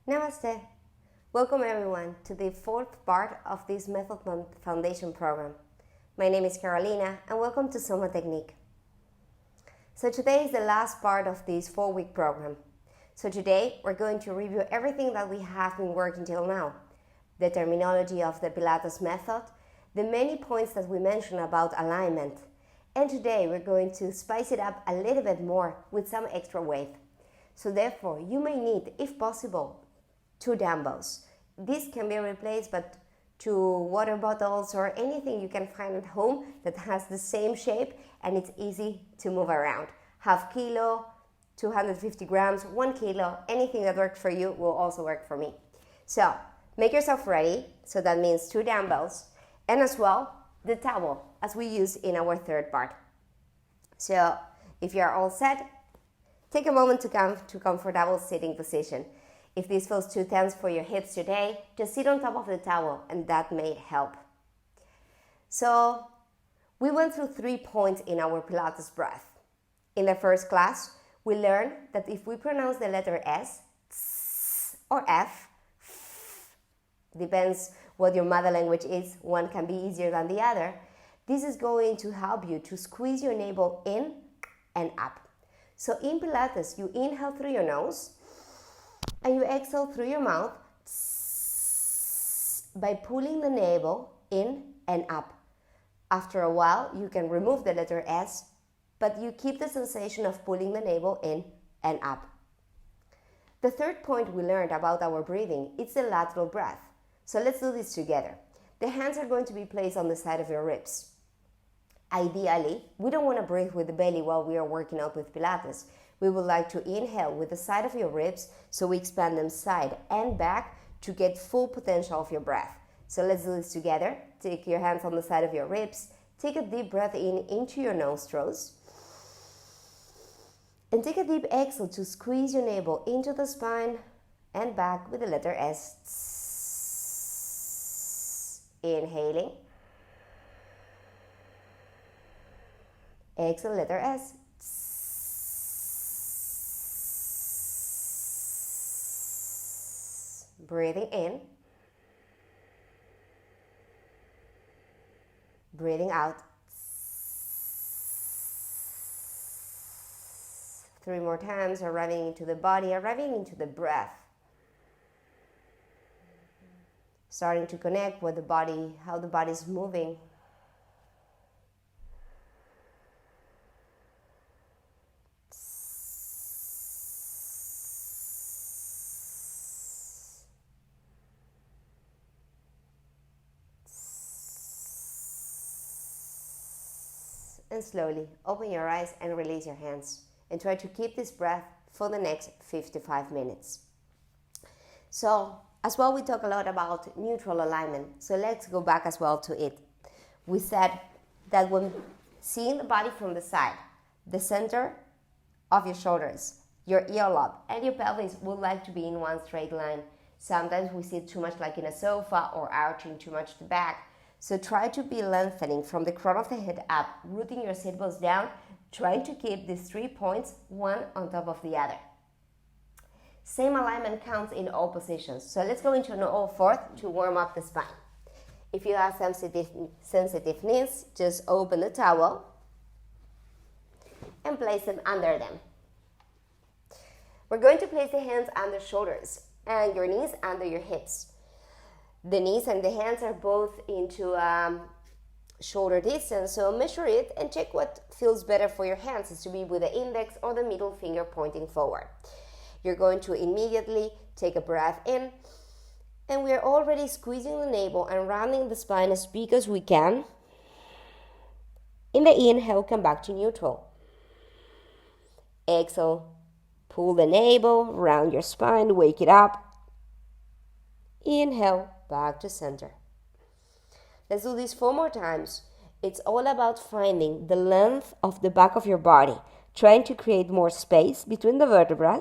Namaste. Welcome everyone to the fourth part of this Method Foundation program. My name is Carolina and welcome to SOMAtechnique. So today is the last part of this 4-week program. So today we're going to review everything that we have been working till now. The terminology of the PILATES method, the many points that we mentioned about alignment. And today we're going to spice it up a little bit more with some extra weight. So therefore you may need, if possible, 2 dumbbells. This can be replaced but 2 water bottles or anything you can find at home that has the same shape and it's easy to move around. Half kilo, 250 grams, 1 kilo, anything that works for you will also work for me. So make yourself ready. So that means 2 dumbbells and as well the towel as we use in our third part. So if you are all set, take a moment to come to comfortable sitting position. If this feels too tense for your hips today, just sit on top of the towel and that may help. So we went through 3 points in our Pilates breath. In the first class, we learned that if we pronounce the letter S, tss, or F, depends what your mother language is, one can be easier than the other, this is going to help you to squeeze your navel in and up. So in Pilates, you inhale through your nose, and you exhale through your mouth by pulling the navel in and up. After a while, you can remove the letter S, but you keep the sensation of pulling the navel in and up. The third point we learned about our breathing is the lateral breath. So let's do this together. The hands are going to be placed on the side of your ribs. Ideally, we don't want to breathe with the belly while we are working out with Pilates. We would like to inhale with the side of your ribs so we expand them side and back to get full potential of your breath. So let's do this together. Take your hands on the side of your ribs. Take a deep breath in into your nostrils. And take a deep exhale to squeeze your navel into the spine and back with the letter S. Inhaling. Exhale, letter S. Breathing in, breathing out. 3 more times, arriving into the body, arriving into the breath. Starting to connect with the body, how the body is moving. And slowly open your eyes and release your hands and try to keep this breath for the next 55 minutes. So as well, we talk a lot about neutral alignment, so let's go back as well to it. We said that when seeing the body from the side, the center of your shoulders, your earlobe and your pelvis would like to be in one straight line. Sometimes we sit too much like in a sofa or arching too much the back. So try to be lengthening from the crown of the head up, rooting your sit bones down, trying to keep these 3 points, one on top of the other. Same alignment counts in all positions. So let's go into an all fourth to warm up the spine. If you have sensitive knees, just open the towel and place them under them. We're going to place the hands under shoulders and your knees under your hips. The knees and the hands are both into shoulder distance, so measure it and check what feels better for your hands. Is to be with the index or the middle finger pointing forward. You're going to immediately take a breath in, and we're already squeezing the navel and rounding the spine as big as we can. In the inhale, come back to neutral. Exhale, pull the navel, round your spine, wake it up. Inhale, back to center. Let's do this 4 more times. It's all about finding the length of the back of your body, trying to create more space between the vertebrae,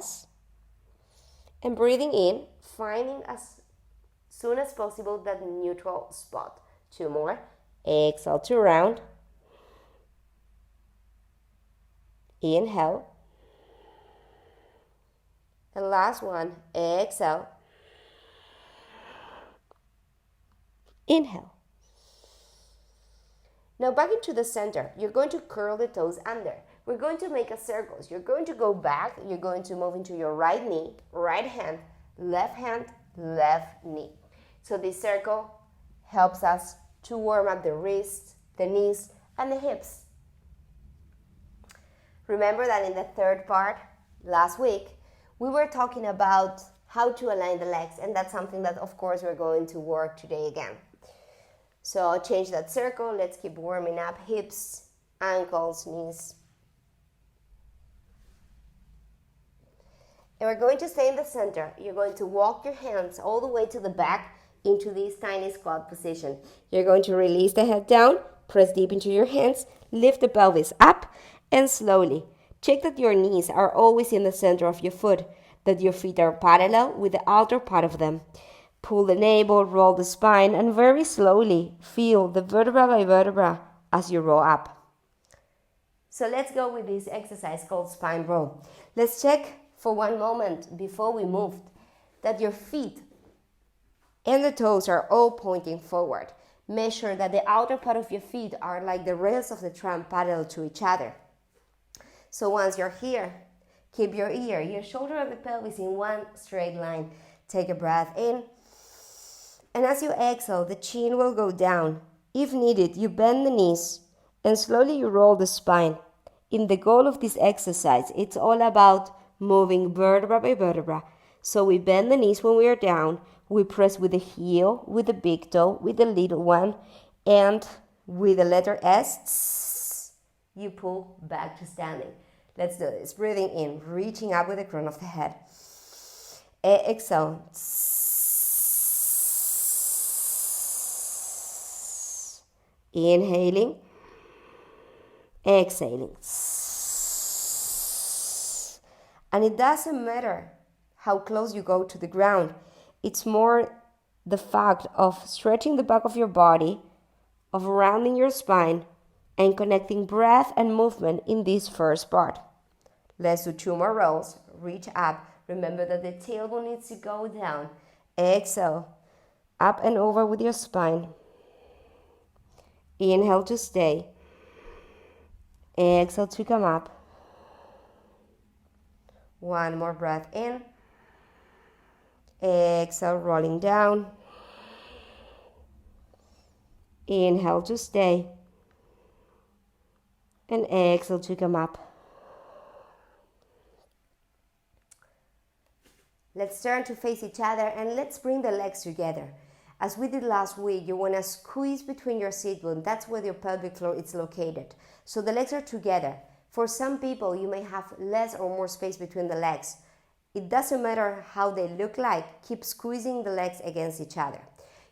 and breathing in, finding as soon as possible that neutral spot. 2 more. Exhale to round. Inhale. And last one, exhale. Inhale. Now back into the center. You're going to curl the toes under. We're going to make a circle. You're going to go back. You're going to move into your right knee, right hand, left knee. So this circle helps us to warm up the wrists, the knees, and the hips. Remember that in the third part, last week, we were talking about how to align the legs, and that's something that, of course, we're going to work today again. So change that circle. Let's keep warming up hips, ankles, knees. And we're going to stay in the center. You're going to walk your hands all the way to the back into this tiny squat position. You're going to release the head down, press deep into your hands, lift the pelvis up, and slowly check that your knees are always in the center of your foot, that your feet are parallel with the outer part of them. Pull the navel, roll the spine, and very slowly feel the vertebra by vertebra as you roll up. So let's go with this exercise called spine roll. Let's check for one moment before we move that your feet and the toes are all pointing forward. Make sure that the outer part of your feet are like the rails of the tram parallel to each other. So once you're here, keep your ear, your shoulder and the pelvis in one straight line. Take a breath in. And as you exhale, the chin will go down. If needed, you bend the knees and slowly you roll the spine. In the goal of this exercise, it's all about moving vertebra by vertebra. So we bend the knees when we are down. We press with the heel, with the big toe, with the little one, and with the letter S, you pull back to standing. Let's do this. Breathing in, reaching up with the crown of the head. Exhale. Inhaling, exhaling. And it doesn't matter how close you go to the ground. It's more the fact of stretching the back of your body, of rounding your spine, and connecting breath and movement in this first part. Let's do 2 more rolls. Reach up. Remember that the tailbone needs to go down. Exhale. Up and over with your spine. Inhale to stay. Exhale to come up. 1 more breath in. Exhale, rolling down. Inhale to stay. And exhale to come up. Let's turn to face each other and let's bring the legs together. As we did last week, you want to squeeze between your sit bone. That's where your pelvic floor is located. So the legs are together. For some people, you may have less or more space between the legs. It doesn't matter how they look like. Keep squeezing the legs against each other.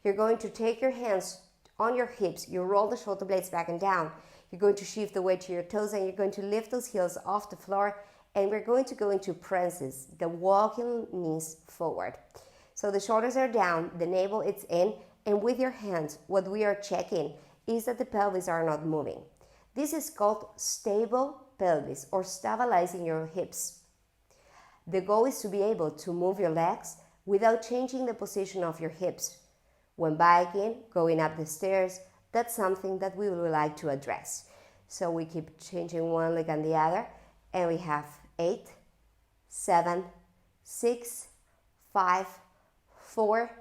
You're going to take your hands on your hips. You roll the shoulder blades back and down. You're going to shift the weight to your toes and you're going to lift those heels off the floor. And we're going to go into prances, the walking knees forward. So the shoulders are down, the navel is in, and with your hands, what we are checking is that the pelvis are not moving. This is called stable pelvis or stabilizing your hips. The goal is to be able to move your legs without changing the position of your hips. When biking, going up the stairs, that's something that we would like to address. So we keep changing one leg and the other, and we have 8, 7, 6, 5, 4,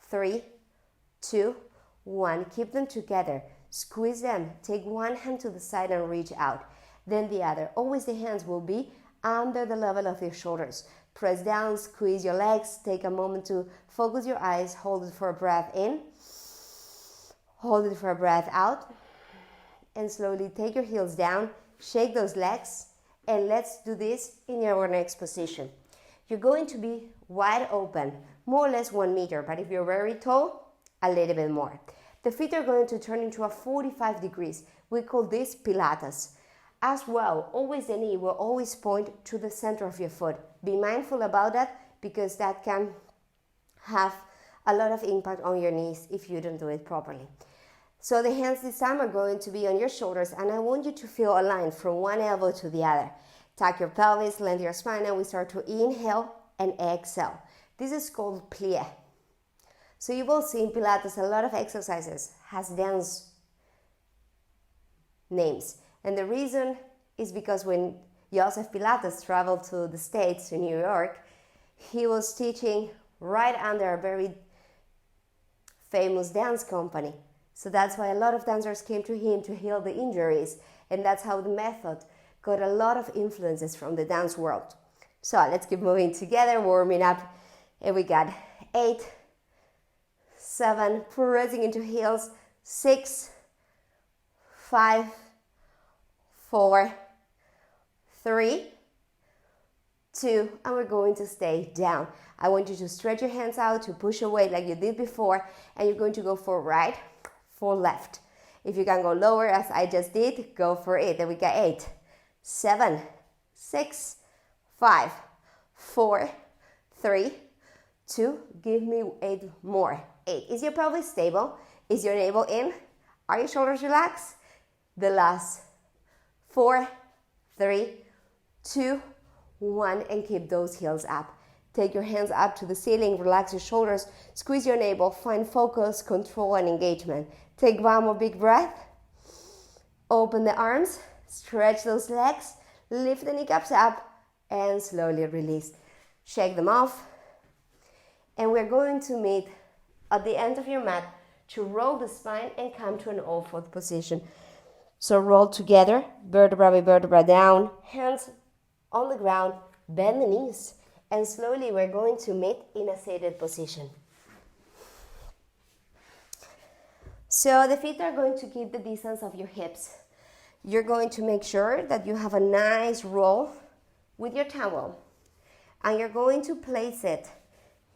3, 2, 1. Keep them together. Squeeze them. Take one hand to the side and reach out. Then the other. Always the hands will be under the level of your shoulders. Press down, squeeze your legs. Take a moment to focus your eyes. Hold it for a breath in. Hold it for a breath out. And slowly take your heels down. Shake those legs. And let's do this in your next position. You're going to be wide open, more or less 1 meter, but if you're very tall, a little bit more. The feet are going to turn into a 45 degrees. We call this Pilates. As well, always the knee will always point to the center of your foot. Be mindful about that because that can have a lot of impact on your knees if you don't do it properly. So the hands this time are going to be on your shoulders and I want you to feel aligned from one elbow to the other. Tuck your pelvis, lengthen your spine, and we start to inhale and exhale. This is called plie. So you will see in Pilates a lot of exercises has dance names. And the reason is because when Joseph Pilates traveled to the States, to New York, he was teaching right under a very famous dance company. So that's why a lot of dancers came to him to heal the injuries. And that's how the method got a lot of influences from the dance world. So let's keep moving together, warming up. And we got 8, 7, pressing into heels, 6, 5, 4, 3, 2, and we're going to stay down. I want you to stretch your hands out to push away like you did before, and you're going to go for right, for left. If you can go lower as I just did, go for it. Then we got 8, 7, 6, 5, 4, 3, 2, give me 8 more. 8. Is your pelvis stable? Is your navel in? Are your shoulders relaxed? The last 4, 3, 2, 1, and keep those heels up. Take your hands up to the ceiling, relax your shoulders, squeeze your navel, find focus, control, and engagement. Take one more big breath. Open the arms, stretch those legs, lift the kneecaps up, and slowly release. Shake them off. And we're going to meet at the end of your mat to roll the spine and come to an all-fourth position. So roll together, vertebra by vertebra down, hands on the ground, bend the knees, and slowly we're going to meet in a seated position. So the feet are going to keep the distance of your hips. You're going to make sure that you have a nice roll with your towel, and you're going to place it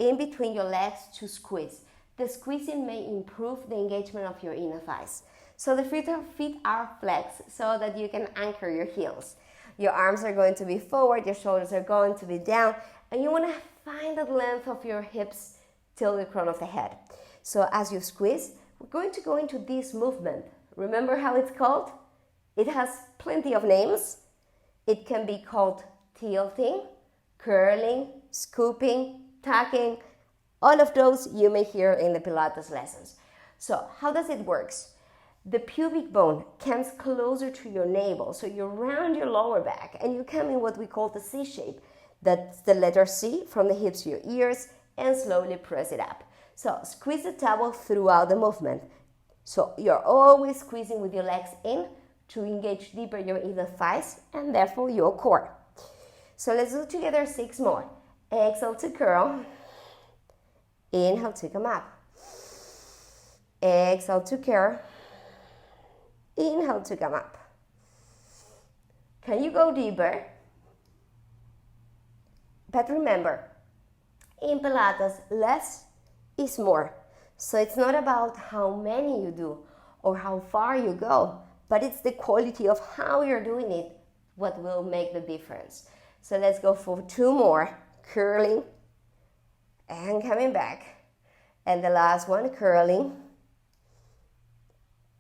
in between your legs to squeeze. The squeezing may improve the engagement of your inner thighs. So the feet are flexed so that you can anchor your heels. Your arms are going to be forward, your shoulders are going to be down, and you want to find the length of your hips till the crown of the head. So as you squeeze, we're going to go into this movement. Remember how it's called? It has plenty of names. It can be called tilting, curling, scooping, tucking. All of those you may hear in the Pilates lessons. So how does it work? The pubic bone comes closer to your navel, so you round your lower back and you come in what we call the C shape. That's the letter C from the hips to your ears, and slowly press it up. So squeeze the towel throughout the movement. So you're always squeezing with your legs in to engage deeper your inner thighs and therefore your core. So let's do together 6 more. Exhale to curl. Inhale to come up. Exhale to curl. Inhale to come up. Can you go deeper? But remember, in Pilates, less is more. So it's not about how many you do or how far you go, but it's the quality of how you're doing it what will make the difference. So let's go for 2 more. Curling and coming back. And the last one, curling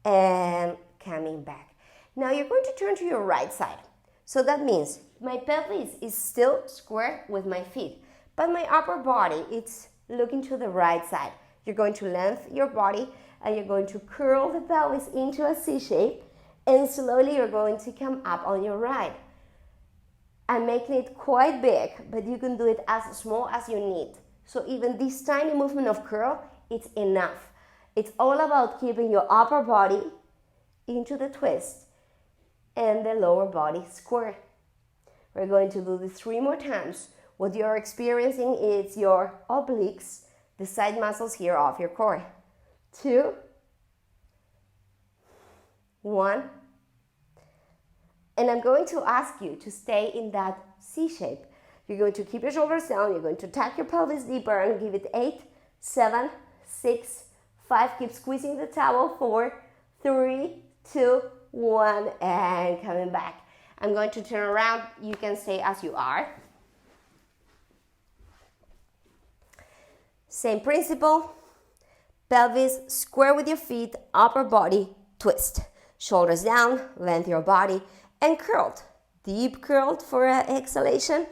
and coming back. Now you're going to turn to your right side. So that means my pelvis is still square with my feet, but my upper body, it's looking to the right side. You're going to lengthen your body and you're going to curl the pelvis into a C shape, and slowly you're going to come up on your right. I'm making it quite big, but you can do it as small as you need. So even this tiny movement of curl, it's enough. It's all about keeping your upper body into the twist and the lower body square. We're going to do this 3 more times. What you're experiencing is your obliques, the side muscles here of your core. 2, 1. And I'm going to ask you to stay in that C shape. You're going to keep your shoulders down. You're going to tuck your pelvis deeper and give it 8, 7, 6, 5. Keep squeezing the towel. 4, 3, 2, 1. And coming back. I'm going to turn around. You can stay as you are. Same principle. Pelvis square with your feet, upper body twist. Shoulders down, lengthen your body, and curled. Deep curled for an exhalation.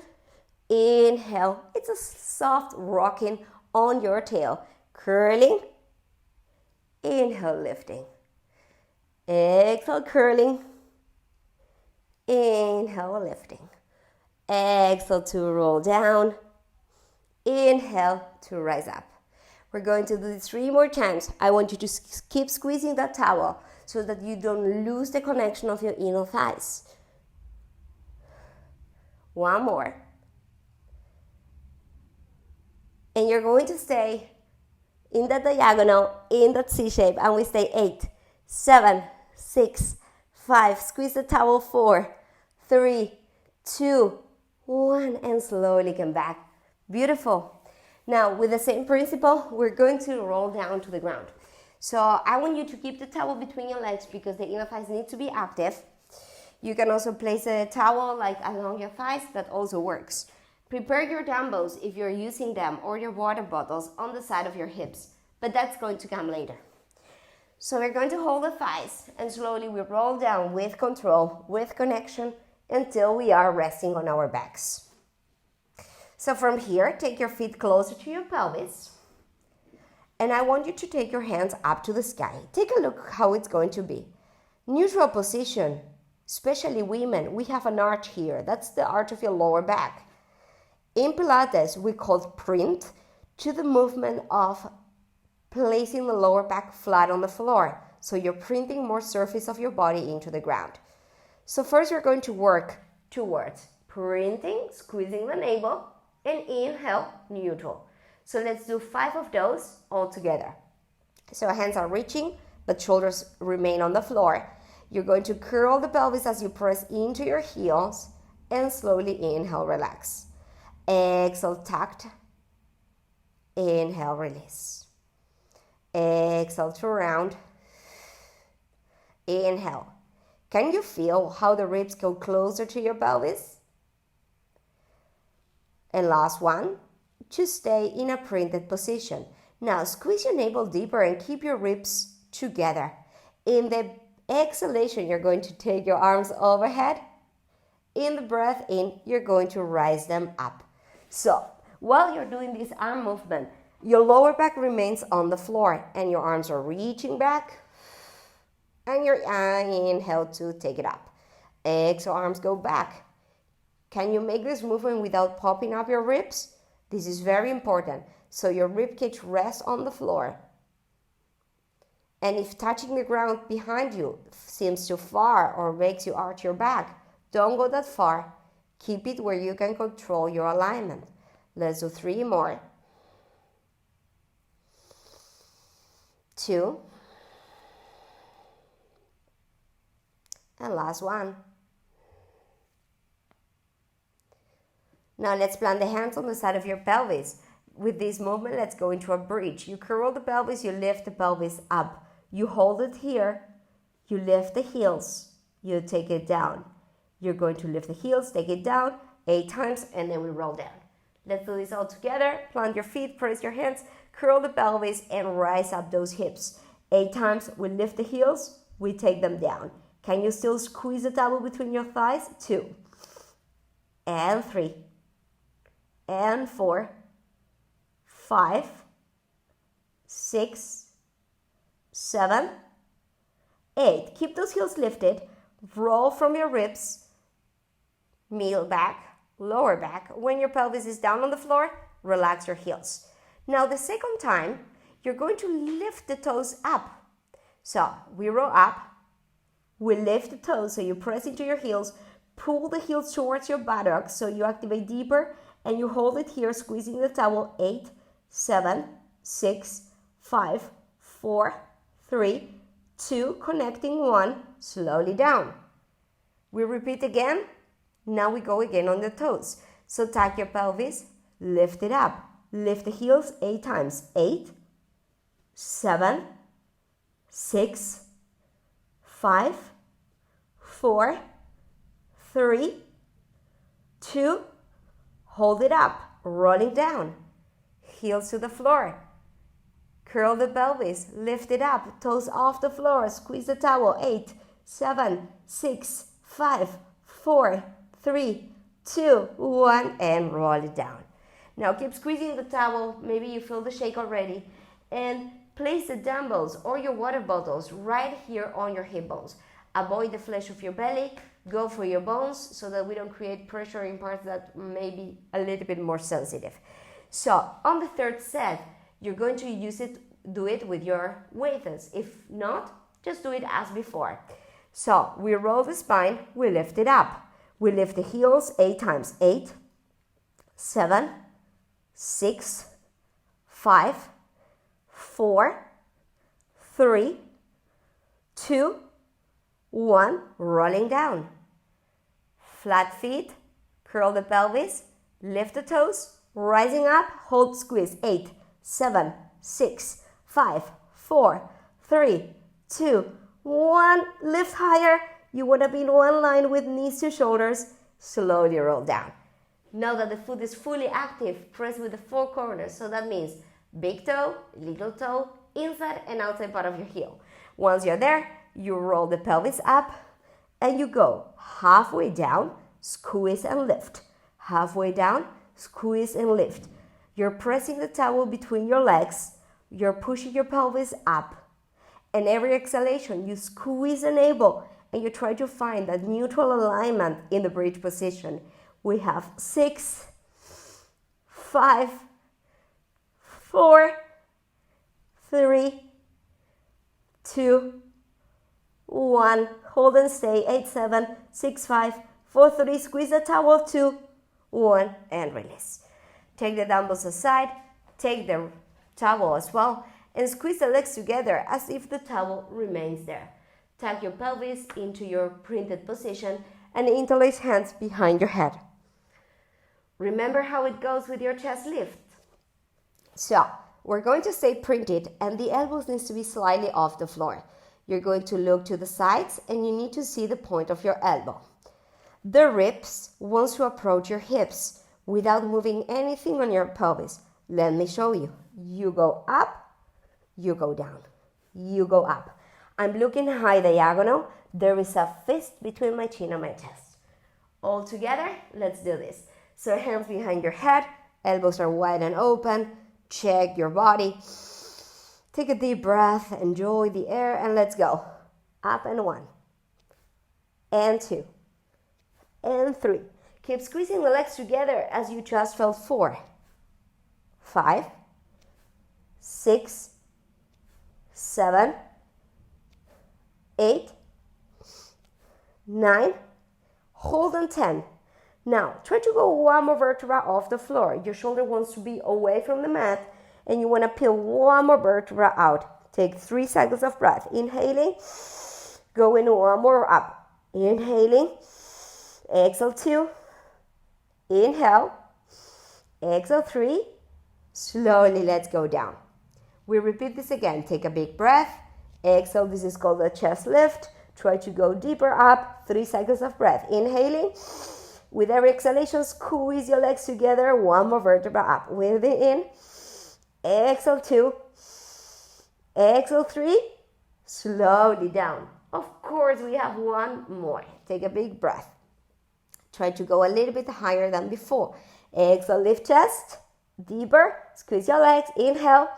Inhale. It's a soft rocking on your tail. curling. Inhale, lifting. Exhale, curling. Inhale, lifting. Exhale to roll down. Inhale to rise up. We're going to do this 3 more times. I want you to keep squeezing that towel so that you don't lose the connection of your inner thighs. 1 more. And you're going to stay in that diagonal, in that C shape, and we stay 8, 7, 6, 5. Squeeze the towel. 4, 3, 2, 1, and slowly come back. Beautiful. Now, with the same principle, we're going to roll down to the ground. So I want you to keep the towel between your legs because the inner thighs need to be active. You can also place a towel like along your thighs. That also works. Prepare your dumbbells if you're using them or your water bottles on the side of your hips, but that's going to come later. So we're going to hold the thighs and slowly we roll down with control, with connection until we are resting on our backs. So from here, take your feet closer to your pelvis and I want you to take your hands up to the sky. Take a look how it's going to be. Neutral position, especially women, we have an arch here. That's the arch of your lower back. In Pilates, we call print to the movement of placing the lower back flat on the floor. So you're printing more surface of your body into the ground. So first you're going to work towards printing, squeezing the navel, and inhale, neutral. So let's do 5 of those all together. So hands are reaching, but shoulders remain on the floor. You're going to curl the pelvis as you press into your heels and slowly inhale, relax. Exhale, tucked. Inhale, release. Exhale to round. Inhale. Can you feel how the ribs go closer to your pelvis? And last one, to stay in a printed position. Now squeeze your navel deeper and keep your ribs together. In the exhalation, you're going to take your arms overhead. In the breath in, you're going to rise them up. So while you're doing this arm movement, your lower back remains on the floor and your arms are reaching back and your inhale to take it up. Exhale, arms go back. Can you make this movement without popping up your ribs? This is very important. So your rib cage rests on the floor. And if touching the ground behind you seems too far or makes you arch your back, don't go that far. Keep it where you can control your alignment. Let's do 3 more. 2. And last one. Now let's plant the hands on the side of your pelvis. With this movement, let's go into a bridge. You curl the pelvis, you lift the pelvis up. You hold it here, you lift the heels, you take it down. You're going to lift the heels, take it down 8 times, and then we roll down. Let's do this all together. Plant your feet, press your hands, curl the pelvis, and rise up those hips. 8 times, we lift the heels, we take them down. Can you still squeeze the towel between your thighs? 2. And 3. And 4. 5. 6. 7. 8. Keep those heels lifted. Roll from your ribs. Middle back, lower back. When your pelvis is down on the floor, relax your heels. Now the second time, you're going to lift the toes up. So we roll up, we lift the toes, so you press into your heels, pull the heels towards your buttocks, so you activate deeper, and you hold it here, squeezing the towel. 8, 7, 6, 5, 4, 3, 2, connecting 1, slowly down. We repeat again. Now we go again on the toes. So tuck your pelvis, lift it up. Lift the heels 8 times. 8, 7, 6, 5, 4, 3, 2, hold it up, rolling down. Heels to the floor. Curl the pelvis, lift it up, toes off the floor, squeeze the towel. 8, 7, 6, 5, 4, 3, 2, 1, and roll it down. Now keep squeezing the towel. Maybe you feel the shake already. And place the dumbbells or your water bottles right here on your hip bones. Avoid the flesh of your belly. Go for your bones so that we don't create pressure in parts that may be a little bit more sensitive. So on the third set, you're going to do it with your weights. If not, just do it as before. So we roll the spine, we lift it up. We lift the heels 8 times. 8, 7, 6, 5, 4, 3, 2, 1, rolling down. Flat feet, curl the pelvis, lift the toes, rising up, hold, squeeze. 8, 7, 6, 5, 4, 3, 2, 1, lift higher. You want to be in one line with knees to shoulders, slowly roll down. Now that the foot is fully active, press with the 4 corners. So that means big toe, little toe, inside and outside part of your heel. Once you're there, you roll the pelvis up and you go halfway down, squeeze and lift. Halfway down, squeeze and lift. You're pressing the towel between your legs. You're pushing your pelvis up. And every exhalation, you squeeze the navel and you try to find that neutral alignment in the bridge position. We have 6, 5, 4, 3, 2, 1. Hold and stay. 8, 7, 6, 5, 4, 3. Squeeze the towel. 2, 1, and release. Take the dumbbells aside. Take the towel as well. And squeeze the legs together as if the towel remains there. Tuck your pelvis into your printed position and interlace hands behind your head. Remember how it goes with your chest lift. So, we're going to stay printed and the elbows needs to be slightly off the floor. You're going to look to the sides and you need to see the point of your elbow. The ribs want to approach your hips without moving anything on your pelvis. Let me show you. You go up, you go down, you go up. I'm looking high diagonal. There is a fist between my chin and my chest. All together, let's do this. So hands behind your head, elbows are wide and open. Check your body. Take a deep breath, enjoy the air, and let's go. Up and 1, and 2, and 3. Keep squeezing the legs together as you just felt 4, 5, 6, 7, 8, 9, hold on 10. Now, try to go 1 more vertebra off the floor. Your shoulder wants to be away from the mat, and you want to peel 1 more vertebra out. Take 3 cycles of breath. Inhaling, going 1 more up. Inhaling, exhale 2, inhale, exhale 3, slowly let's go down. We repeat this again. Take a big breath. Exhale, this is called a chest lift. Try to go deeper up, 3 cycles of breath. Inhaling, with every exhalation, squeeze your legs together, 1 more vertebra up. With it in, exhale 2, exhale 3, slowly down. Of course, we have 1 more. Take a big breath. Try to go a little bit higher than before. Exhale, lift chest, deeper, squeeze your legs. Inhale,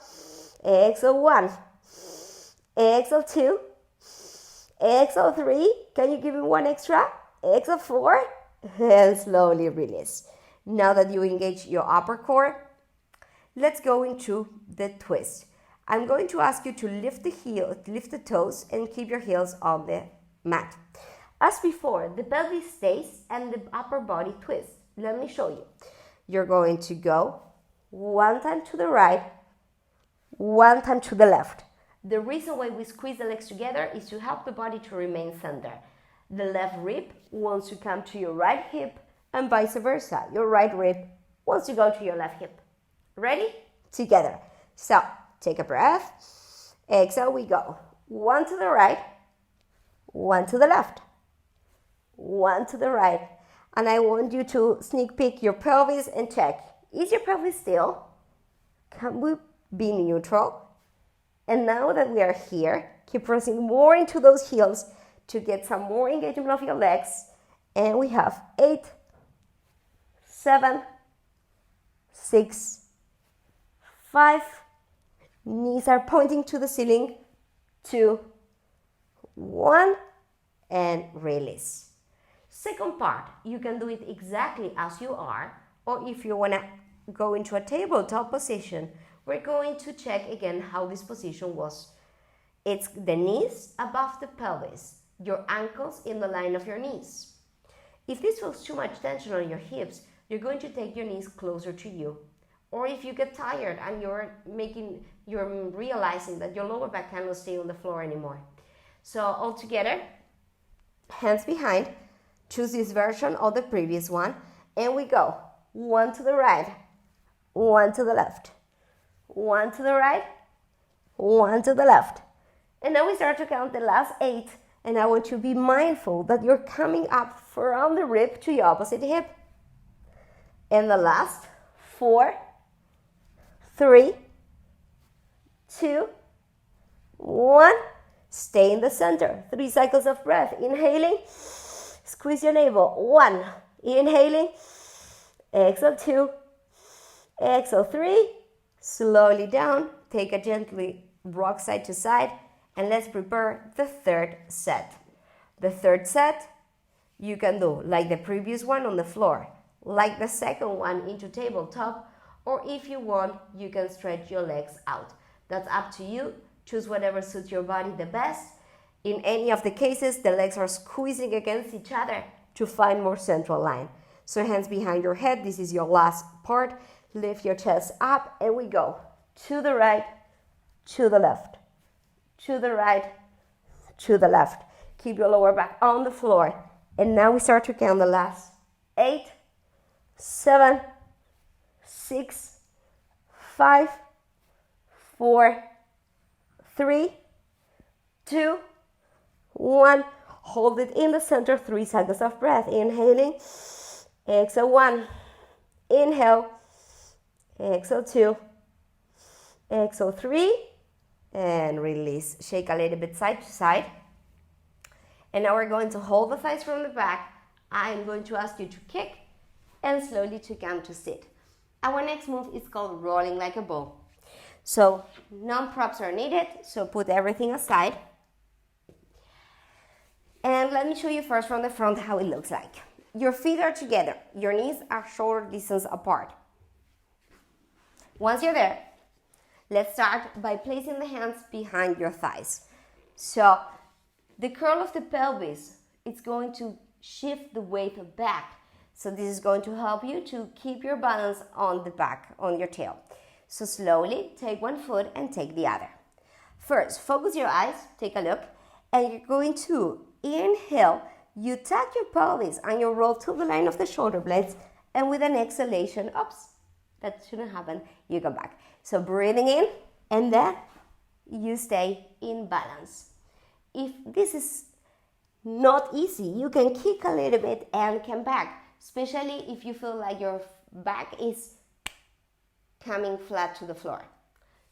exhale 1. Exhale 2, exhale 3, can you give me 1 extra? Exhale 4, and slowly release. Now that you engage your upper core, let's go into the twist. I'm going to ask you to lift the toes and keep your heels on the mat. As before, the pelvis stays and the upper body twists. Let me show you. You're going to go 1 time to the right, 1 time to the left. The reason why we squeeze the legs together is to help the body to remain centered. The left rib wants to come to your right hip and vice versa. Your right rib wants to go to your left hip. Ready? Together. So, take a breath. Exhale, we go. 1 to the right, 1 to the left, 1 to the right. And I want you to sneak peek your pelvis and check. Is your pelvis still? Can we be neutral? And now that we are here, keep pressing more into those heels to get some more engagement of your legs. And we have 8, 7, 6, 5, Knees are pointing to the ceiling. 2, 1, and release. Second part, you can do it exactly as you are, or if you want to go into a tabletop position, we're going to check again how this position was. It's the knees above the pelvis, your ankles in the line of your knees. If this feels too much tension on your hips, you're going to take your knees closer to you. Or if you get tired and you're realizing that your lower back cannot stay on the floor anymore. So all together, hands behind, choose this version or the previous one, and we go. 1 to the right, 1 to the left, 1 to the right, 1 to the left. And now we start to count the last 8, and I want you to be mindful that you're coming up from the rib to your opposite hip. And the last 4, 3, 2, 1. Stay in the center. 3 cycles of breath. Inhaling, squeeze your navel. 1, inhaling, exhale 2, exhale 3, slowly down, take a gently rock side to side, and let's prepare the third set. The third set, you can do like the previous one on the floor, like the second one into tabletop, or if you want, you can stretch your legs out. That's up to you. Choose whatever suits your body the best. In any of the cases, the legs are squeezing against each other to find more central line. So hands behind your head, this is your last part. Lift your chest up and we go to the right, to the left, to the right, to the left. Keep your lower back on the floor. And now we start to count the last 8, 7, 6, 5, 4, 3, 2, 1. Hold it in the center, 3 cycles of breath. Inhaling, exhale 1, inhale, exhale 2, exhale 3, and release. Shake a little bit side to side. And now we're going to hold the thighs from the back. I'm going to ask you to kick and slowly to come to sit. Our next move is called rolling like a ball. So non-props are needed, so put everything aside. And let me show you first from the front how it looks like. Your feet are together. Your knees are shoulder distance apart. Once you're there, let's start by placing the hands behind your thighs. So the curl of the pelvis, it's going to shift the weight back. So this is going to help you to keep your balance on the back, on your tail. So slowly take one foot and take the other. First, focus your eyes, take a look, and you're going to inhale. You tuck your pelvis and you roll to the line of the shoulder blades, and with an exhalation, oops, that shouldn't happen, you come back. So breathing in, and then you stay in balance. If this is not easy, you can kick a little bit and come back, especially if you feel like your back is coming flat to the floor.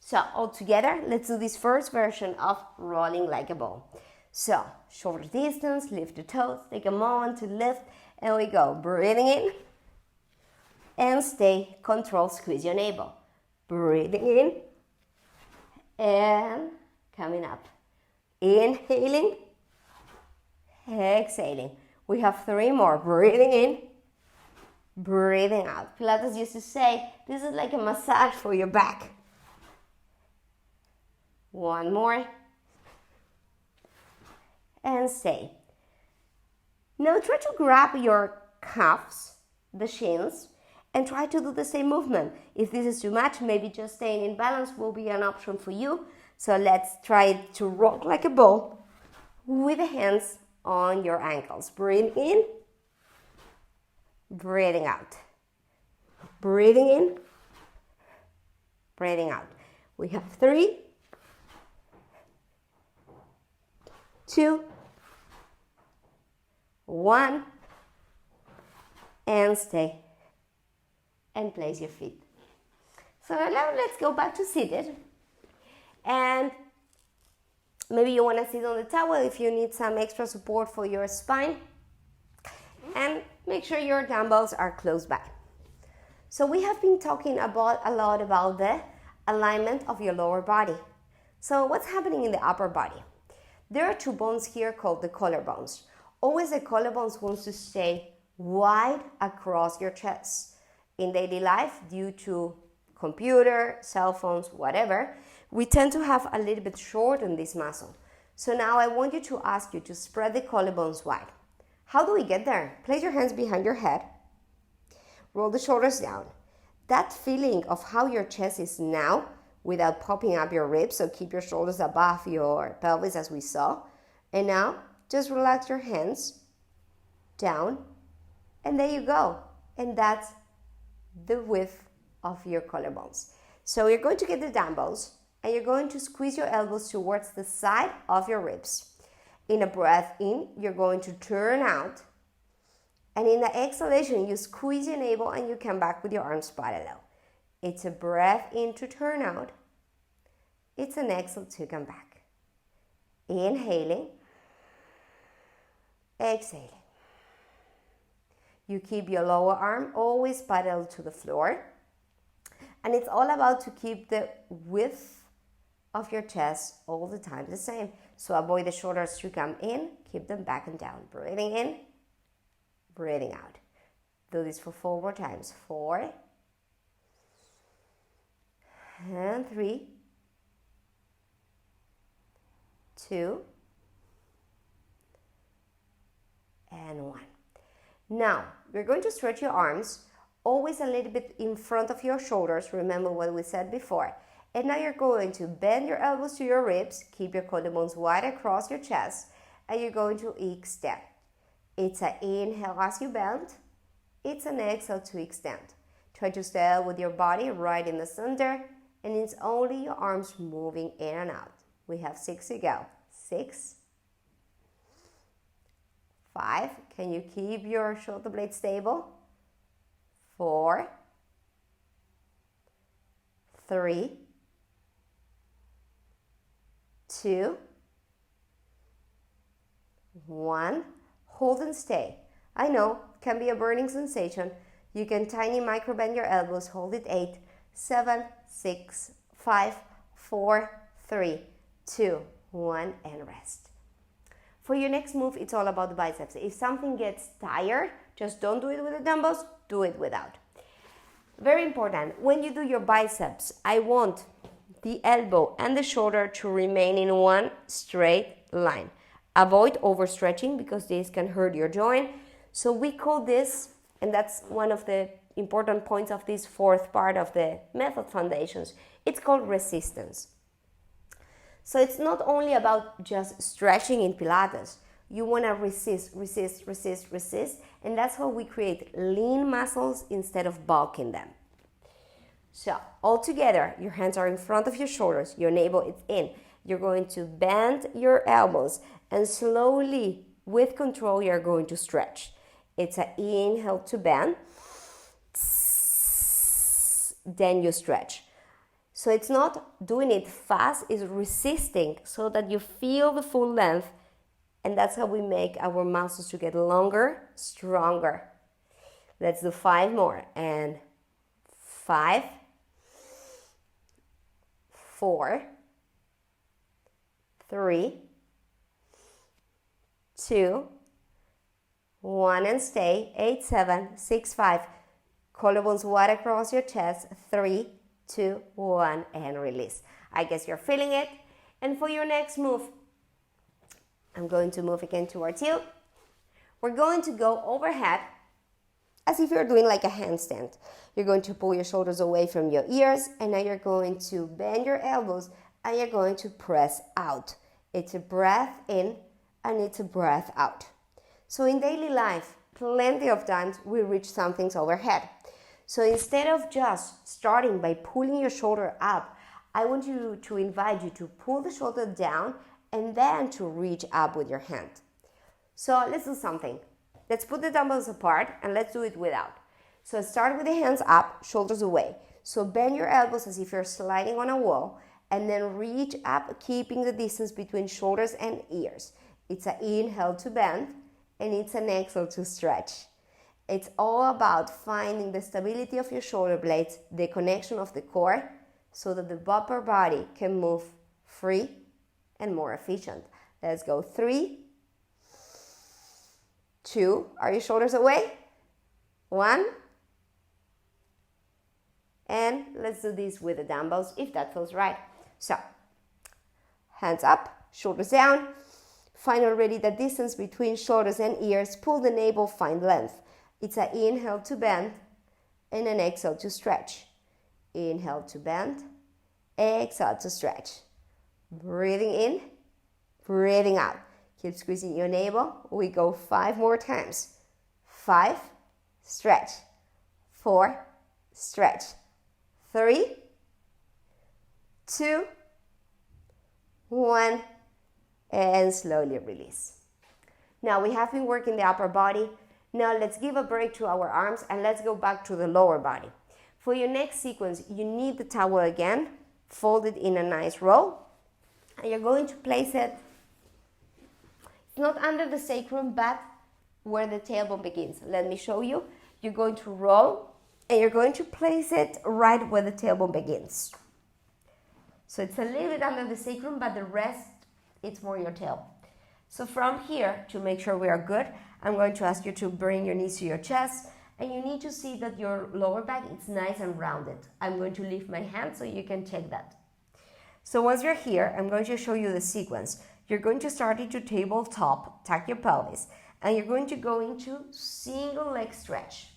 So all together, let's do this first version of rolling like a ball. So shoulder distance, lift the toes, take a moment to lift, and we go. Breathing in, and stay, control, squeeze your navel. Breathing in, and coming up. Inhaling, exhaling. We have 3 more. Breathing in, breathing out. Pilates used to say, this is like a massage for your back. 1 more. And stay. Now try to grab your calves, the shins, and try to do the same movement. If this is too much, maybe just staying in balance will be an option for you. So let's try to rock like a ball with the hands on your ankles. Breathing in, breathing out. Breathing in, breathing out. We have 3, 2, 1, and stay. And place your feet. So now let's go back to seated. And maybe you want to sit on the towel if you need some extra support for your spine. And make sure your dumbbells are close by. So we have been talking a lot about the alignment of your lower body. So what's happening in the upper body? There are two bones here called the collarbones. Always the collarbones wants to stay wide across your chest. In daily life, due to computer, cell phones, whatever, we tend to have a little bit short in this muscle. So now I want you to ask you to spread the collarbones wide. How do we get there? Place your hands behind your head. Roll the shoulders down. That feeling of how your chest is now without popping up your ribs, so keep your shoulders above your pelvis as we saw. And now just relax your hands down, and there you go. And that's the width of your collarbones. So you're going to get the dumbbells and you're going to squeeze your elbows towards the side of your ribs. In a breath in, you're going to turn out. And in the exhalation, you squeeze your navel and you come back with your arms parallel. It's a breath in to turn out. It's an exhale to come back. Inhaling. Exhaling. You keep your lower arm always parallel to the floor. And it's all about to keep the width of your chest all the time the same. So avoid the shoulders to come in, keep them back and down. Breathing in, breathing out. Do this for 4 more times. 4 and 3, 2 and 1. Now, we're going to stretch your arms always a little bit in front of your shoulders. Remember what we said before. And now you're going to bend your elbows to your ribs, keep your collarbones wide across your chest, and you're going to extend. It's an inhale as you bend. It's an exhale to extend. Try to stay with your body right in the center, and it's only your arms moving in and out. We have 6 to go. 6, 5. Can you keep your shoulder blade stable? 4, 3, 2, 1. Hold and stay. I know, can be a burning sensation. You can tiny micro bend your elbows. Hold it. 8, 7, 6, 5, 4, 3, 2, 1, and rest. For your next move, it's all about the biceps. If something gets tired, just don't do it with the dumbbells, do it without. Very important, when you do your biceps, I want the elbow and the shoulder to remain in one straight line. Avoid overstretching because this can hurt your joint. So we call this, and that's one of the important points of this 4th part of the method foundations, it's called resistance. So it's not only about just stretching in Pilates. You want to resist, and that's how we create lean muscles instead of bulking them. So all together, your hands are in front of your shoulders, your navel is in. You're going to bend your elbows, and slowly, with control, you're going to stretch. It's an inhale to bend, then you stretch. So it's not doing it fast, it's resisting so that you feel the full length, and that's how we make our muscles to get longer, stronger. Let's do 5 more. And 5, 4, 3, 2, 1, and stay. 8, 7, 6, 5. Collarbones wide across your chest. 3, 2, 1, and release. I guess you're feeling it. And for your next move, I'm going to move again towards you. We're going to go overhead as if you're doing like a handstand. You're going to pull your shoulders away from your ears, and now you're going to bend your elbows and you're going to press out. It's a breath in and it's a breath out. So in daily life, plenty of times we reach some things overhead. So instead of just starting by pulling your shoulder up, I want you to invite you to pull the shoulder down and then to reach up with your hand. So let's do something. Let's put the dumbbells apart and let's do it without. So start with the hands up, shoulders away. So bend your elbows as if you're sliding on a wall, and then reach up, keeping the distance between shoulders and ears. It's an inhale to bend, and it's an exhale to stretch. It's all about finding the stability of your shoulder blades, the connection of the core, so that the upper body can move free and more efficient. Let's go. 3, 2, are your shoulders away? 1, and let's do this with the dumbbells if that feels right. So, hands up, shoulders down. Find already the distance between shoulders and ears. Pull the navel, find length. It's an inhale to bend and an exhale to stretch. Inhale to bend, exhale to stretch. Breathing in, breathing out. Keep squeezing your navel. We go 5 more times. 5, stretch. 4, stretch. 3, 2, 1, and slowly release. Now we have been working the upper body. Now let's give a break to our arms and let's go back to the lower body. For your next sequence, you need the towel again, folded in a nice roll, and you're going to place it, it's not under the sacrum, but where the tailbone begins. Let me show you. You're going to roll, and you're going to place it right where the tailbone begins. So it's a little bit under the sacrum, but the rest, it's more your tail. So from here, to make sure we are good, I'm going to ask you to bring your knees to your chest, and you need to see that your lower back is nice and rounded. I'm going to lift my hand so you can check that. So once you're here, I'm going to show you the sequence. You're going to start into tabletop, tuck your pelvis, and you're going to go into single leg stretch.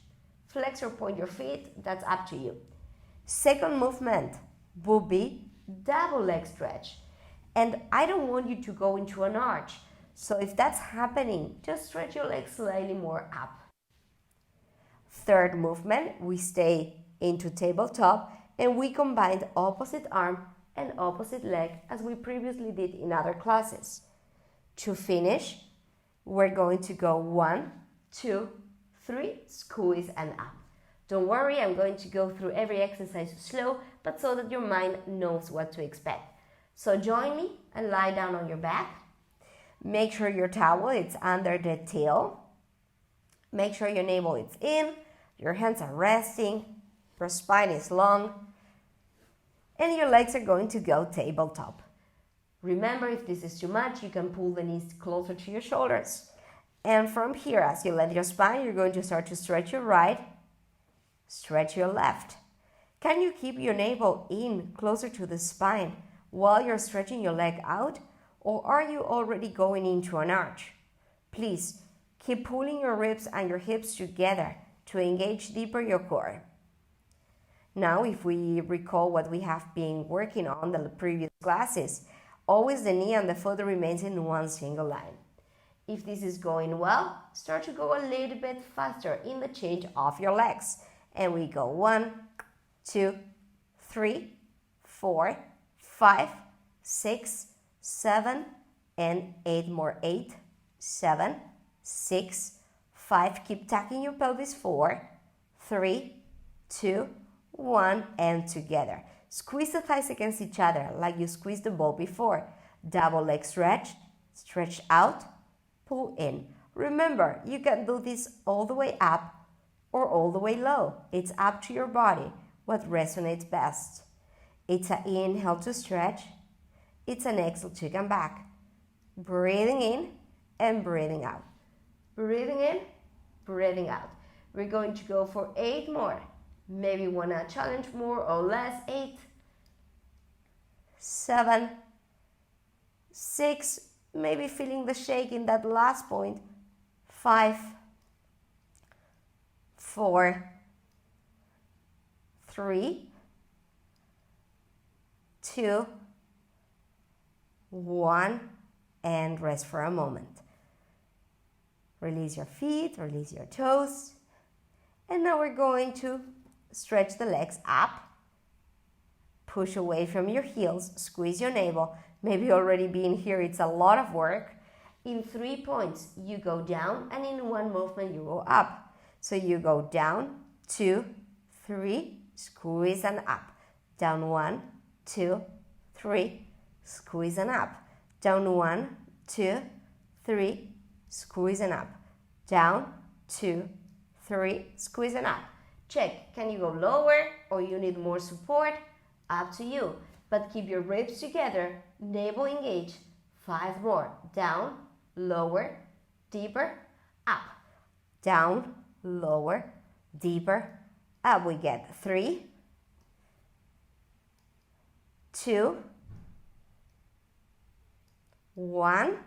Flex or point your feet, that's up to you. Second movement will be double leg stretch. And I don't want you to go into an arch. So if that's happening, just stretch your legs slightly more up. Third movement, we stay into tabletop and we combine opposite arm and opposite leg as we previously did in other classes. To finish, we're going to go 1, 2, 3, squeeze and up. Don't worry, I'm going to go through every exercise slow, but so that your mind knows what to expect. So join me and lie down on your back. Make sure your towel is under the tail. Make sure your navel is in, your hands are resting, your spine is long, and your legs are going to go tabletop. Remember, if this is too much, you can pull the knees closer to your shoulders. And from here, as you lengthen your spine, you're going to start to stretch your right, stretch your left. Can you keep your navel in closer to the spine while you're stretching your leg out, or are you already going into an arch? Please keep pulling your ribs and your hips together to engage deeper your core. Now, if we recall what we have been working on the previous classes, always the knee and the foot remains in one single line. If this is going well, start to go a little bit faster in the change of your legs. And we go 1, 2, 3, 4, 5, 6, 7, and 8 more. 8, 7, 6, 5. Keep tucking your pelvis. 4, 3, 2, 1, and together. Squeeze the thighs against each other like you squeezed the ball before. Double leg stretch, stretch out, pull in. Remember, you can do this all the way up or all the way low. It's up to your body, what resonates best. It's an inhale to stretch. It's an exhale to come back. Breathing in and breathing out. Breathing in, breathing out. We're going to go for 8 more. Maybe you want to challenge more or less. 8, 7, 6, maybe feeling the shake in that last point. 5, 4, 3, 2, 1, and rest for a moment. Release your feet, release your toes. And now we're going to stretch the legs up. Push away from your heels, squeeze your navel. Maybe already being here, it's a lot of work. In 3 points, you go down, and in 1 movement, you go up. So you go down, 2, 3, squeeze and up. Down 1, 2, 3, squeeze and up. Down 1, 2, 3, squeeze and up. Down, 2, 3, squeeze and up. Check, can you go lower or you need more support? Up to you. But keep your ribs together, navel engaged. 5 more. Down, lower, deeper, up. Down, lower, deeper, up. We get 3, 2, 1.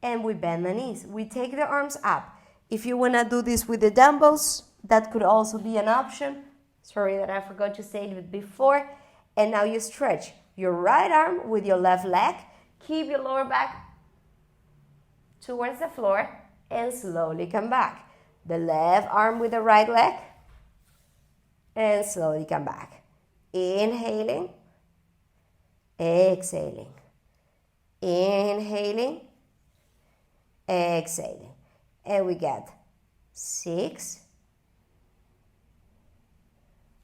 And we bend the knees. We take the arms up. If you want to do this with the dumbbells, that could also be an option. Sorry that I forgot to say it before. And now you stretch your right arm with your left leg. Keep your lower back towards the floor and slowly come back. The left arm with the right leg and slowly come back. Inhaling, exhaling, inhaling, exhaling. And we get 6,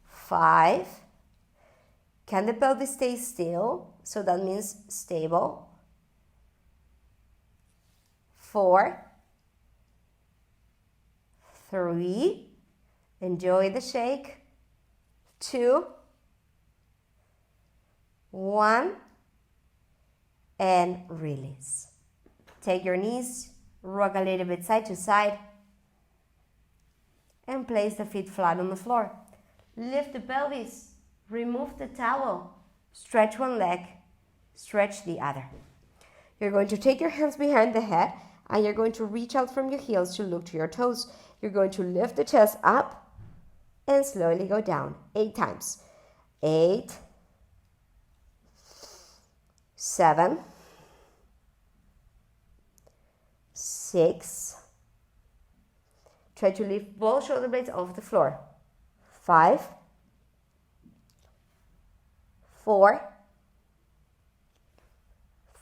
5. Can the pelvis stay still? So that means stable. 4, 3. Enjoy the shake. 2, 1. And release. Take your knees, rock a little bit side to side, and place the feet flat on the floor. Lift the pelvis, remove the towel, stretch one leg, stretch the other. You're going to take your hands behind the head and you're going to reach out from your heels to look to your toes. You're going to lift the chest up and slowly go down 8 times. 8, 7, 6. Try to lift both shoulder blades off the floor. 5, 4,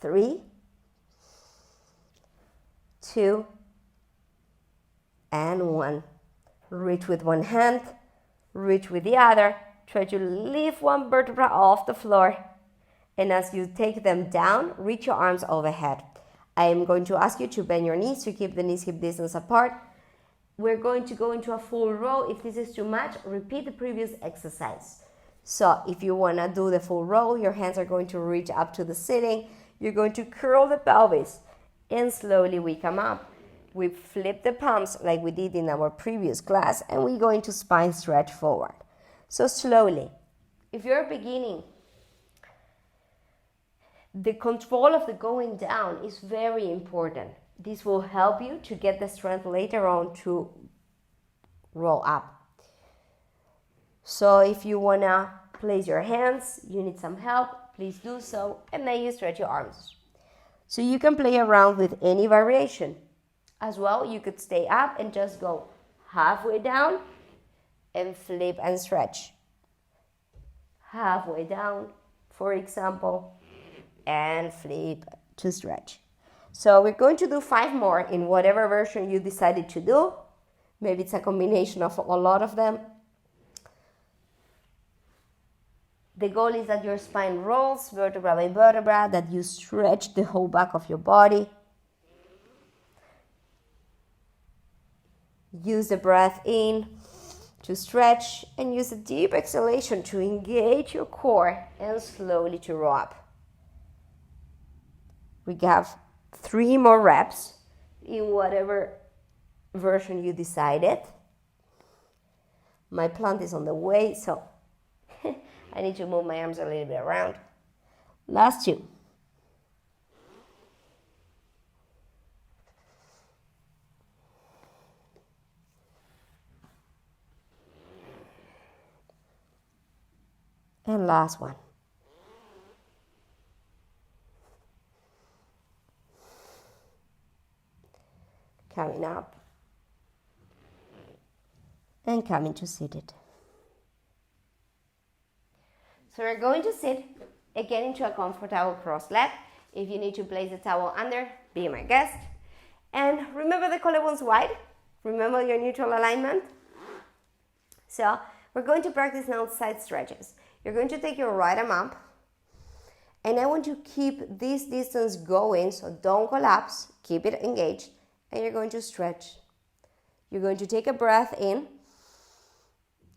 3, 2, and 1. Reach with one hand, reach with the other. Try to lift one vertebra off the floor. And as you take them down, reach your arms overhead. I am going to ask you to bend your knees to keep the knees hip distance apart. We're going to go into a full row. If this is too much, repeat the previous exercise. So if you want to do the full row, your hands are going to reach up to the ceiling. You're going to curl the pelvis and slowly we come up. We flip the palms like we did in our previous class and we're going to spine stretch forward. So slowly. If you're beginning, the control of the going down is very important. This will help you to get the strength later on to roll up. So if you want to place your hands, you need some help, please do so, and then you stretch your arms. So you can play around with any variation. As well, you could stay up and just go halfway down and flip and stretch. Halfway down, for example, and flip to stretch. So we're going to do 5 more in whatever version you decided to do. Maybe it's a combination of a lot of them. The goal is that your spine rolls vertebra by vertebra, that you stretch the whole back of your body. Use the breath in to stretch and use a deep exhalation to engage your core and slowly to roll up. We have 3 more reps in whatever version you decided. My plant is on the way, so I need to move my arms a little bit around. Last 2. And last one. Coming up and coming to seated. So we're going to sit again into a comfortable cross leg. If you need to place the towel under, be my guest. And remember the collarbones wide. Remember your neutral alignment. So we're going to practice now side stretches. You're going to take your right arm up. And I want you to keep this distance going, so don't collapse. Keep it engaged. And you're going to stretch. You're going to take a breath in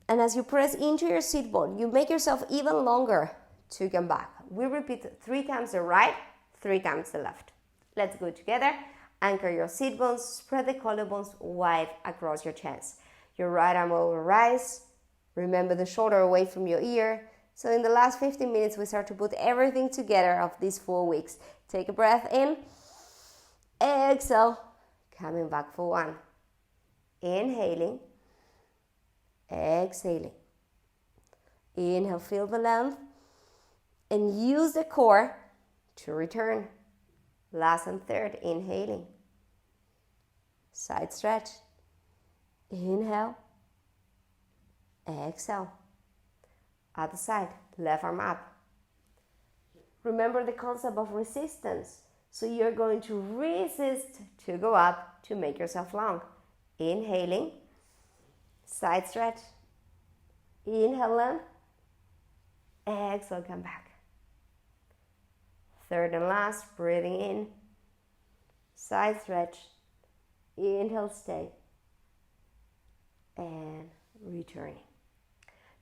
And as you press into your seat bone, you make yourself even longer to come back. We repeat 3 times the right, 3 times the left. Let's go together. Anchor your seat bones, spread the collarbones wide across your chest. Your right arm over rise. Remember the shoulder away from your ear. So in the last 15 minutes, we start to put everything together of these 4 weeks. Take a breath in. Exhale. Coming back for 1. Inhaling. Exhaling. Inhale, feel the length. And use the core to return. Last and third, inhaling. Side stretch. Inhale. Exhale. Other side, left arm up. Remember the concept of resistance. So you're going to resist to go up to make yourself long. Inhaling. Side stretch. Inhale, length. Exhale, come back. Third and last, breathing in. Side stretch. Inhale, stay. And returning.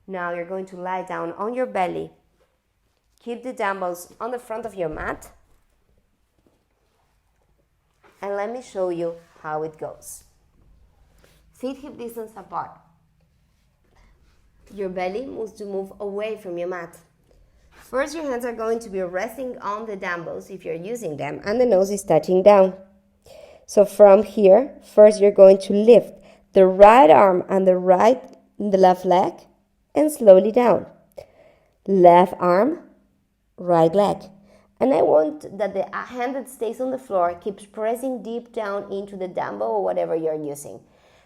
Now you're going to lie down on your belly. Keep the dumbbells on the front of your mat. And let me show you how it goes. Feet hip distance apart. Your belly moves to move away from your mat. First, your hands are going to be resting on the dumbbells if you're using them, and the nose is touching down. So from here, first you're going to lift the right arm and the left leg, and slowly down. Left arm, right leg. And I want that the hand that stays on the floor keeps pressing deep down into the dumbbell or whatever you're using.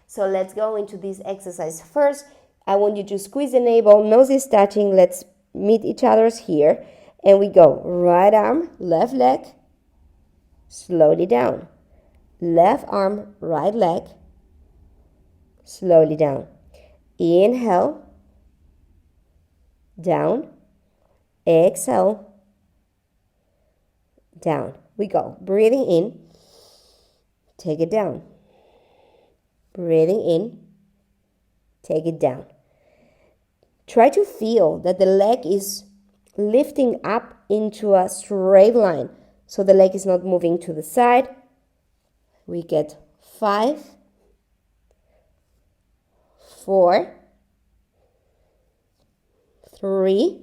So let's go into this exercise. First, I want you to squeeze the navel, nose is touching. Let's meet each other's here. And we go right arm, left leg, slowly down. Left arm, right leg, slowly down. Inhale, down. Exhale, down. We go. Breathing in, take it down. Breathing in, take it down. Try to feel that the leg is lifting up into a straight line. So the leg is not moving to the side. We get 5, 4, 3,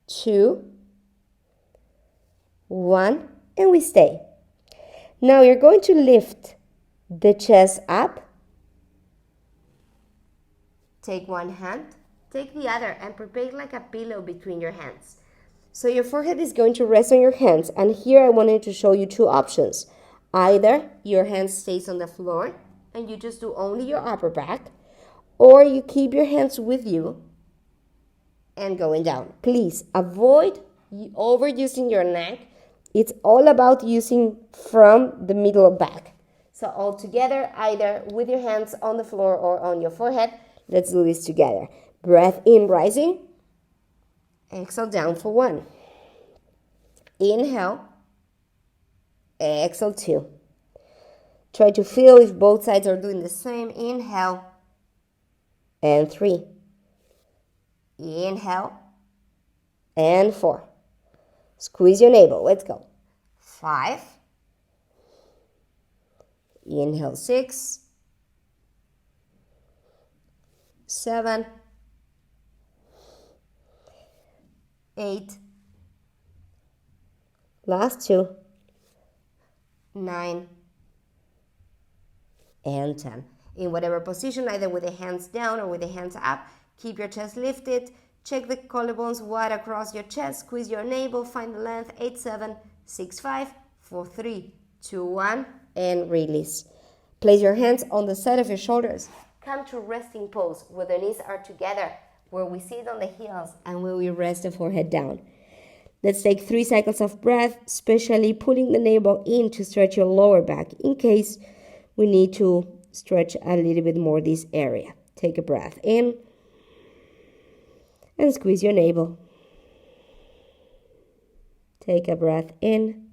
2, 1, and we stay. Now you're going to lift the chest up. Take one hand, take the other, and prepare like a pillow between your hands. So your forehead is going to rest on your hands, and here I wanted to show you 2 options. Either your hand stays on the floor and you just do only your upper back, or you keep your hands with you and going down. Please avoid overusing your neck. It's all about using from the middle of back. So all together, either with your hands on the floor or on your forehead. Let's do this together. Breath in, rising. Exhale, down for 1. Inhale. Exhale, 2. Try to feel if both sides are doing the same. Inhale. And 3. Inhale. And 4. Squeeze your navel. Let's go. 5. Inhale, 6. 7. 8. Last 2. 9. And 10. In whatever position, either with the hands down or with the hands up, keep your chest lifted. Check the collarbones wide across your chest. Squeeze your navel. Find the length. 8, 7, 6, 5, 4, 3, 2, 1. And release. Place your hands on the side of your shoulders. Come to resting pose where the knees are together, where we sit on the heels and where we rest the forehead down. Let's take 3 cycles of breath, especially pulling the navel in to stretch your lower back in case we need to stretch a little bit more this area. Take a breath in and squeeze your navel. Take a breath in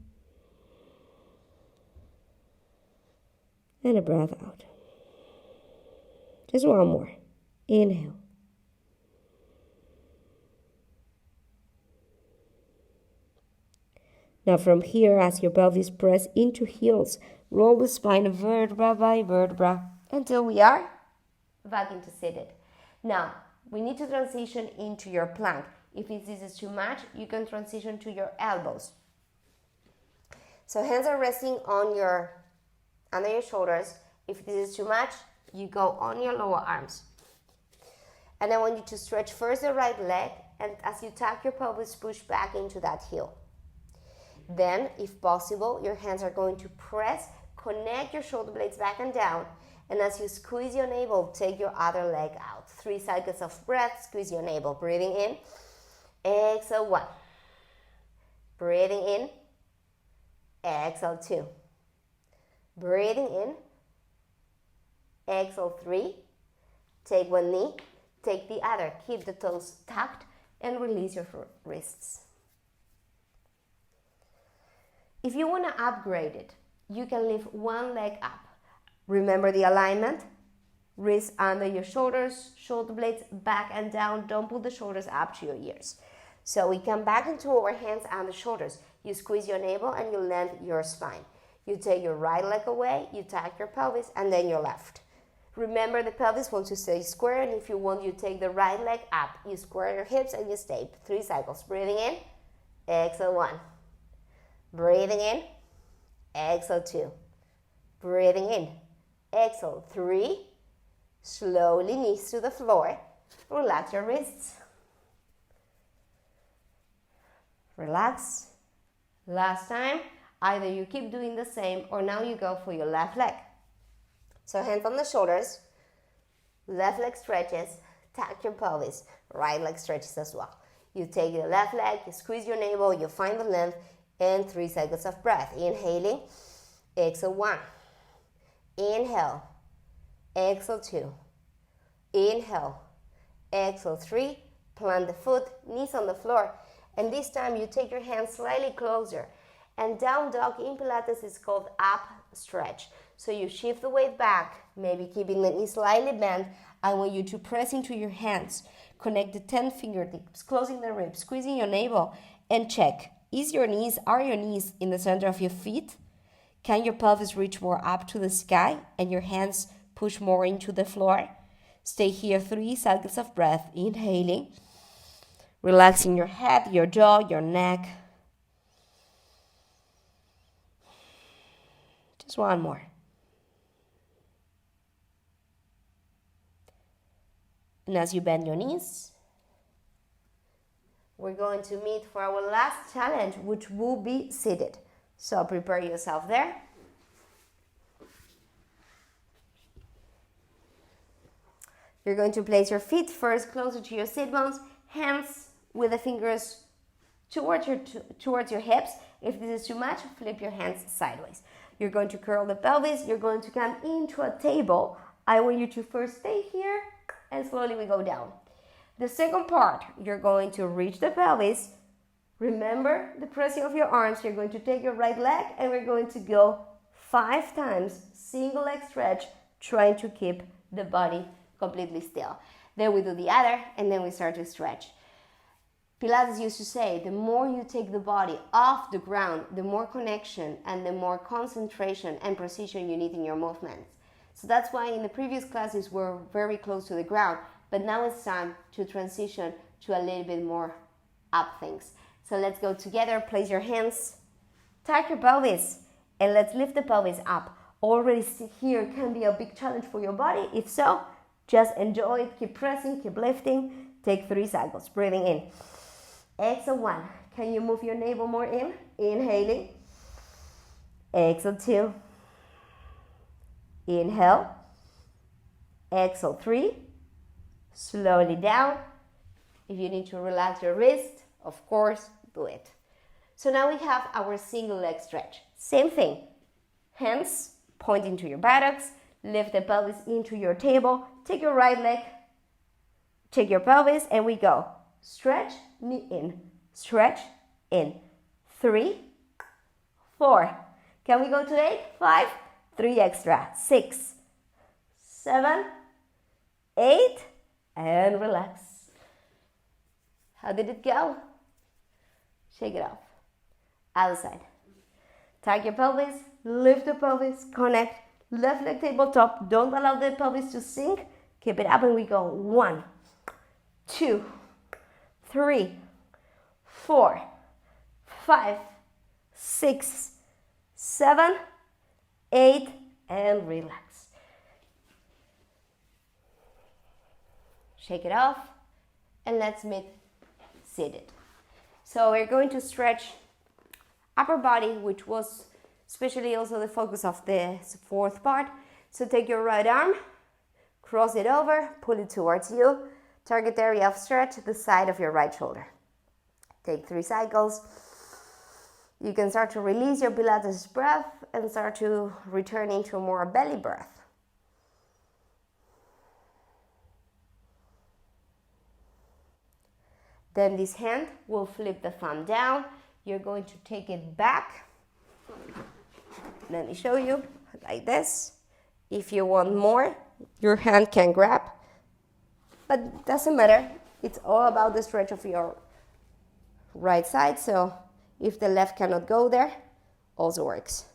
and a breath out. Just one more. Inhale. Now from here, as your pelvis press into heels, roll the spine vertebra by vertebra until we are back into seated. Now, we need to transition into your plank. If this is too much, you can transition to your elbows. So hands are resting on under your shoulders. If this is too much, you go on your lower arms. And I want you to stretch first the right leg, and as you tuck your pelvis, push back into that heel. Then, if possible, your hands are going to press, connect your shoulder blades back and down, and as you squeeze your navel, take your other leg out. 3 cycles of breath, squeeze your navel. Breathing in, exhale 1. Breathing in, exhale 2. Breathing in, exhale 3. Take one knee, take the other. Keep the toes tucked and release your wrists. If you want to upgrade it, you can lift one leg up. Remember the alignment. Wrists under your shoulders, shoulder blades back and down. Don't put the shoulders up to your ears. So we come back into our hands and the shoulders. You squeeze your navel and you land your spine. You take your right leg away, you tuck your pelvis, and then your left. Remember the pelvis wants to stay square, and if you want, you take the right leg up. You square your hips and you stay. 3 cycles. Breathing in, exhale 1. Breathing in, exhale 2. Breathing in, exhale 3. Slowly knees to the floor. Relax your wrists. Relax. Last time, either you keep doing the same or now you go for your left leg. So hands on the shoulders, left leg stretches, tuck your pelvis, right leg stretches as well. You take the left leg, you squeeze your navel, you find the length, and 3 cycles of breath. Inhaling, exhale 1. Inhale, exhale 2. Inhale, exhale 3. Plant the foot, knees on the floor. And this time you take your hands slightly closer. And down dog in Pilates is called up stretch. So you shift the weight back, maybe keeping the knees slightly bent. I want you to press into your hands. Connect the 10 fingertips, closing the ribs, squeezing your navel, and check. Are your knees in the center of your feet? Can your pelvis reach more up to the sky and your hands push more into the floor? Stay here 3 cycles of breath. Inhaling, relaxing your head, your jaw, your neck. Just one more. And as you bend your knees, we're going to meet for our last challenge, which will be seated. So prepare yourself there. You're going to place your feet first closer to your sit bones, hands with the fingers towards your hips. If this is too much, flip your hands sideways. You're going to curl the pelvis. You're going to come into a table. I want you to first stay here and slowly we go down. The second part, you're going to reach the pelvis. Remember the pressing of your arms. You're going to take your right leg and we're going to go 5 times, single leg stretch, trying to keep the body completely still. Then we do the other and then we start to stretch. Pilates used to say, the more you take the body off the ground, the more connection and the more concentration and precision you need in your movements. So that's why in the previous classes we're very close to the ground, but now it's time to transition to a little bit more up things. So let's go together, place your hands, tuck your pelvis, and let's lift the pelvis up. Already here can be a big challenge for your body. If so, just enjoy it, keep pressing, keep lifting. Take 3 cycles, breathing in. Exhale 1. Can you move your navel more in? Inhaling. Exhale 2. Inhale. Exhale 3. Slowly down. If you need to relax your wrist, of course, do it. So now we have our single leg stretch. Same thing. Hands pointing to your buttocks. Lift the pelvis into your table. Take your right leg. Take your pelvis and we go. Stretch, knee in. Stretch, in. 3, 4. Can we go to 8? 5, 3 extra. 6, 7, 8, and relax. How did it go? Shake it off. Other side. Tuck your pelvis, lift the pelvis, connect, left leg tabletop. Don't allow the pelvis to sink. Keep it up and we go 1, 2, 3, 4, 5, 6, 7, 8, and relax. Shake it off and let's meet seated. So we're going to stretch upper body, which was especially also the focus of the fourth part. So take your right arm, cross it over, pull it towards you. Target area of stretch, the side of your right shoulder. Take 3 cycles. You can start to release your Pilates breath and start to return into a more belly breath. Then this hand will flip the thumb down. You're going to take it back. Let me show you, like this. If you want more, your hand can grab. But it doesn't matter. It's all about the stretch of your right side. So if the left cannot go there, also works.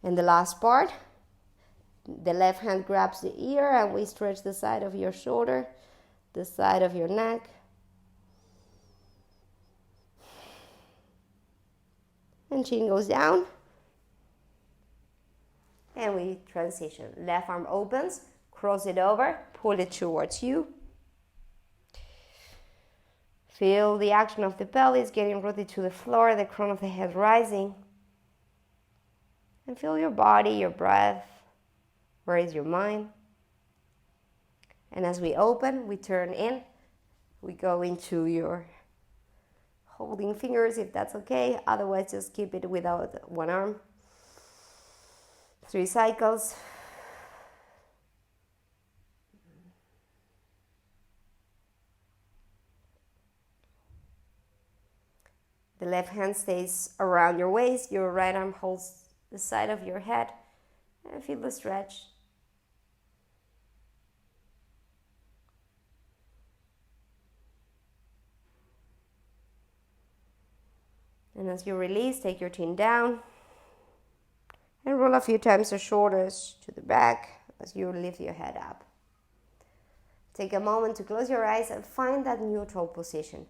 And the last part, the left hand grabs the ear and we stretch the side of your shoulder, the side of your neck. And chin goes down. And we transition. Left arm opens, cross it over, pull it towards you. Feel the action of the pelvis getting rooted to the floor, the crown of the head rising. And feel your body, your breath. Where is your mind? And as we open, we turn in. We go into your holding fingers if that's okay. Otherwise, just keep it without one arm. 3 cycles. The left hand stays around your waist. Your right arm holds the side of your head. And feel the stretch. And as you release, take your chin down. And roll a few times the shoulders to the back as you lift your head up. Take a moment to close your eyes and find that neutral position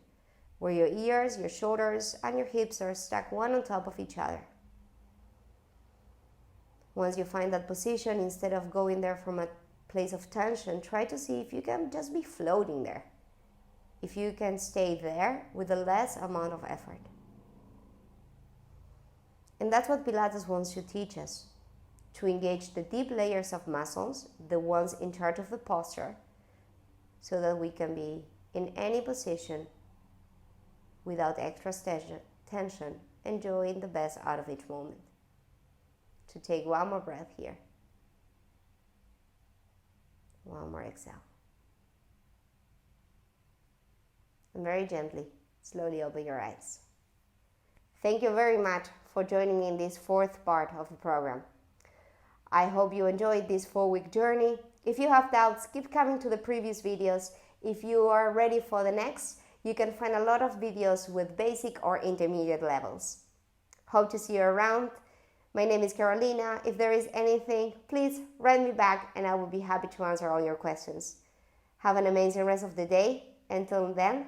where your ears, your shoulders, and your hips are stacked one on top of each other. Once you find that position, instead of going there from a place of tension, try to see if you can just be floating there. If you can stay there with a less amount of effort. And that's what Pilates wants to teach us, to engage the deep layers of muscles, the ones in charge of the posture, so that we can be in any position without extra tension, enjoying the best out of each moment. To take one more breath here. One more exhale. And very gently, slowly open your eyes. Thank you very much for joining me in this fourth part of the program. I hope you enjoyed this 4-week journey. If you have doubts, keep coming to the previous videos. If you are ready for the next, you can find a lot of videos with basic or intermediate levels. Hope to see you around. My name is Carolina. If there is anything, please write me back and I will be happy to answer all your questions. Have an amazing rest of the day. Until then,